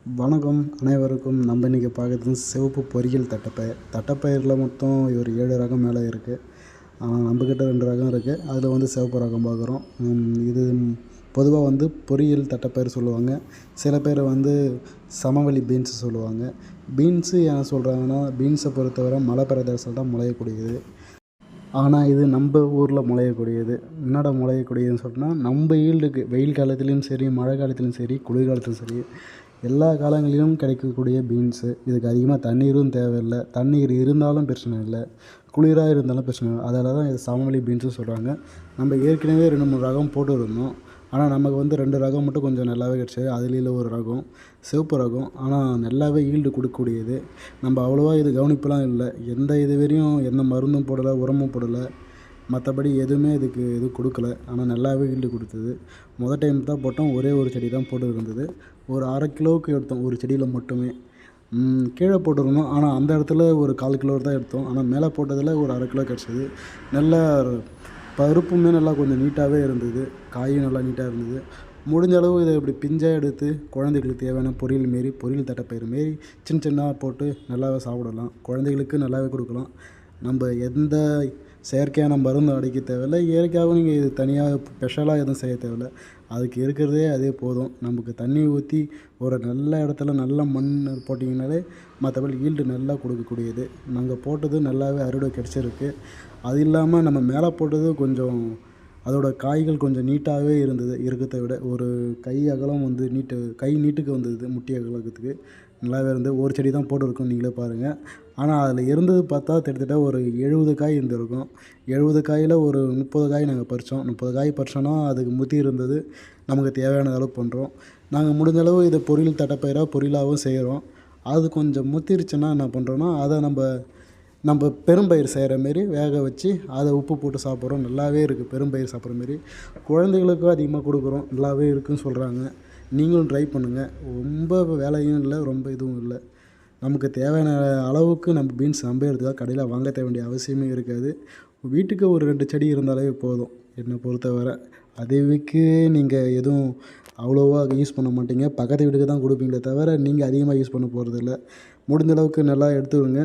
வணக்கம் அனைவருக்கும். நம்ம இன்றைக்கி பார்க்குறது சிவப்பு பொரியல் தட்டைப்பயிர். தட்டைப்பயிரில் மொத்தம் ஒரு 7 ரகம் மேலே இருக்குது. ஆனால் நம்மக்கிட்ட 2 ரகம் இருக்குது. அதில் சிவப்பு ரகம் பார்க்குறோம். இது பொதுவாக பொரியல் தட்டைப்பயிர் சொல்லுவாங்க. சில பேர் சமவெளி பீன்ஸ் சொல்லுவாங்க. பீன்ஸு ஏன் சொல்கிறாங்கன்னா, பீன்ஸை பொறுத்தவரை மலை பிரதேசம் தான் முளையக்கூடியது. ஆனால் இது நம்ம ஊரில் முளையக்கூடியது. என்னடா முளையக்கூடியதுன்னு சொன்னால், நம்ம ஈல்டுக்கு வெயில் காலத்துலேயும் சரி, மழை காலத்துலேயும் சரி, குளிர்காலத்துலையும் சரி, எல்லா காலங்களிலும் கிடைக்கக்கூடிய பீன்ஸு. இதுக்கு அதிகமாக தண்ணீரும் தேவையில்லை. தண்ணீர் இருந்தாலும் பிரச்சனை இல்லை, குளிராக இருந்தாலும் பிரச்சனை இல்லை. அதனால தான் இது சமவெளி பீன்ஸுன்னு சொல்கிறாங்க. நம்ம ஏற்கனவே 2, 3 ரகம் போட்டுருந்தோம். ஆனால் நமக்கு 2 ரகம் மட்டும் கொஞ்சம் நல்லாவே கிடச்சிது. அதுலேயும் ஒரு ரகம் சிவப்பு ரகம். ஆனால் நல்லாவே ஈல்டு கொடுக்கக்கூடியது. நம்ம அவ்வளோவா இது கவனிப்புலாம் இல்லை. எந்த இது வரையும் எந்த மருந்தும் போடலை, உரமும் போடலை, மற்றபடி எதுவுமே இதுக்கு எதுவும் கொடுக்கல. ஆனால் நல்லாவே ஈல்டு கொடுத்தது. டைம் தான் போட்டோம். ஒரே ஒரு செடி தான் போட்டு இருந்தது. ஒரு 1/2 கிலோவுக்கு எடுத்தோம் ஒரு செடியில் மட்டுமே. கீழே போட்டிருந்தோம். ஆனால் அந்த இடத்துல ஒரு 1/4 கிலோ தான் எடுத்தோம். ஆனால் மேலே போட்டதில் ஒரு 1/2 கிலோ கிடச்சிது. நல்லா பருப்புமே நல்லா கொஞ்சம் நீட்டாகவே இருந்தது. காயும் நல்லா நீட்டாக இருந்தது. முடிஞ்ச அளவு இதை இப்படி பிஞ்சாக எடுத்து குழந்தைகளுக்கு தேவையான பொரியல் தட்டைப்பயிறு மாரி சின்ன சின்னதாக போட்டு நல்லாவே சாப்பிடலாம். குழந்தைகளுக்கு நல்லாவே கொடுக்கலாம். நம்ம எந்த செயற்கையான மருந்து அடிக்க தேவையில்லை. இயற்கையாகவும் நீங்கள் இது தனியாக ஸ்பெஷலாக எதுவும் செய்ய தேவையில்ல. அதுக்கு இருக்கிறதே அதே போதும். நமக்கு தண்ணி ஊற்றி ஒரு நல்ல இடத்துல நல்ல மண் போட்டிங்கனாலே மற்றபடி ஈல்டு நல்லா கொடுக்கக்கூடியது. நாங்கள் போட்டது நல்லாவே அறுவடை கிடச்சிருக்கு. அது இல்லாமல் நம்ம மேலே போட்டது கொஞ்சம் அதோடய காய்கள் கொஞ்சம் நீட்டாகவே இருந்தது. இருக்கிறத விட ஒரு கை அகலம் கை நீட்டுக்கு வந்தது. முட்டி அகலத்துக்கு நல்லாவே இருந்தது. ஒரு செடி தான் போட்டிருக்கோம், நீங்களே பாருங்கள். ஆனால் அதில் இருந்தது பார்த்தா கிட்டத்தட்ட ஒரு 70 காய் இருந்திருக்கும். 70 காயில் ஒரு 30 காய் நாங்கள் பறித்தோம். 30 காய் பறித்தோன்னா அதுக்கு முத்தி இருந்தது. நமக்கு தேவையான அளவு பண்ணுறோம். நாங்கள் முடிஞ்ச அளவு இதை பொரியலாகவும் செய்கிறோம். அது கொஞ்சம் முத்திருச்சுன்னா என்ன பண்ணுறோன்னா, அதை நம்ம பெரும்பயிர் செய்கிற மாரி வேக வச்சு அதை உப்பு போட்டு சாப்பிட்றோம். நல்லாவே இருக்குது. பெரும்பயிர் சாப்பிட்ற மாரி குழந்தைகளுக்கும் அதிகமாக கொடுக்குறோம். நல்லாவே இருக்குதுன்னு சொல்கிறாங்க. நீங்களும் ட்ரை பண்ணுங்கள். ரொம்ப வேலையும் இல்லை, ரொம்ப இதுவும் இல்லை. நமக்கு தேவையான அளவுக்கு நம்ம பீன்ஸ் எடுத்துக்கலாம். கடையில் வாங்க வேண்டிய அவசியமே இருக்காது. வீட்டுக்கு ஒரு 2 செடி இருந்தாலே போதும் என்னை பொறுத்தவரை. அதுக்கு நீங்கள் எதுவும் அவ்வளோவா யூஸ் பண்ண மாட்டீங்க. பக்கத்து வீட்டுக்கு தான் கொடுப்பீங்களே தவிர நீங்கள் அதிகமாக யூஸ் பண்ண போகிறதில்ல. முடிஞ்ச அளவுக்கு நல்லா எடுத்துக்கோங்க.